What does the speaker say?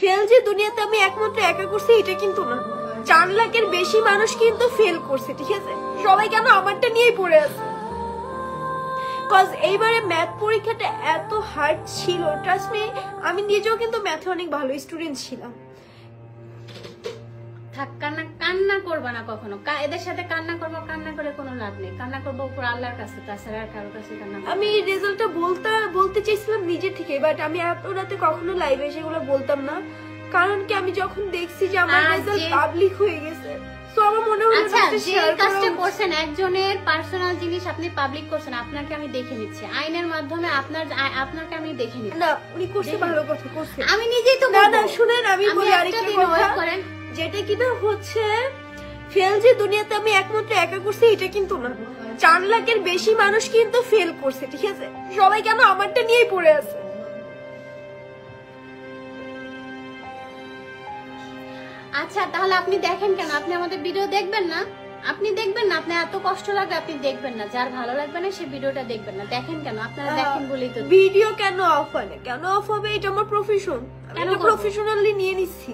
Fail যে দুনিয়াতে আমি একমাত্র একা করছি এটা কিন্তু না, 4 লাখের বেশি মানুষ কিন্তু ফেল করছে, ঠিক আছে? সবাই কেন আমারটা নিয়েই পড়ে আছে? কজ এইবারে ম্যাথ পরীক্ষাটা এত হার্ড ছিল, ট্রাস্ট মি, আমি নিজেও কিন্তু ম্যাথে অনেক ভালো স্টুডেন্ট ছিলাম। থাক, কান্না করবা না কখনো, এদের সাথে কান্না করবো, কান্না করে কোনো লাভ নেই। কান্না করবো উপর আল্লাহর কাছে, তাছাড়া আর কারোর কাছে কান্না। আমি রেজাল্টটা বলতে চাইছিলাম নিজে থেকে, বাট আমি এত রাতে কখনো লাইভে সেগুলো বলতাম না, কারণ কি আমি যখন দেখছি যে আমার রেজাল্ট পাবলিক হয়ে গেছে, সো আমার মনে হলো আচ্ছা, যে কাজটা করছেন, একজনের পার্সোনাল জিনিস আপনি পাবলিক করছেন, আপনাকে আমি দেখে নিচ্ছি আইনের মাধ্যমে, আপনাকে আমি দেখে নিচ্ছি। না, উনি করছে, ভালো কথা করছে, আমি নিজেই তো না শুনেন, আমি বলি আরেকটা কথা, যেটা কিনা হচ্ছে ফেল যে দুনিয়াতে আমি একমাত্র একা করছি এটা কিন্তু না, 4 লাখের বেশি মানুষ কিন্তু ফেল করছে, ঠিক আছে? সবাই কেন আমারটা নিয়েই পড়ে আছে? আচ্ছা, তাহলে আপনি দেখেন কেন? আপনি আমাদের ভিডিও দেখবেন না? আপনি দেখবেন না? আপনার এত কষ্ট লাগে, আপনি দেখবেন না? যার ভালো লাগবে না সে ভিডিওটা দেখবেন না। দেখেন কেন? আপনারা দেখেন বলেই তো। ভিডিও কেন অফ হয় না? কেন অফ হবে? এটা আমার প্রফেশন, আমি প্রফেশনালি নিয়ে নিচ্ছি।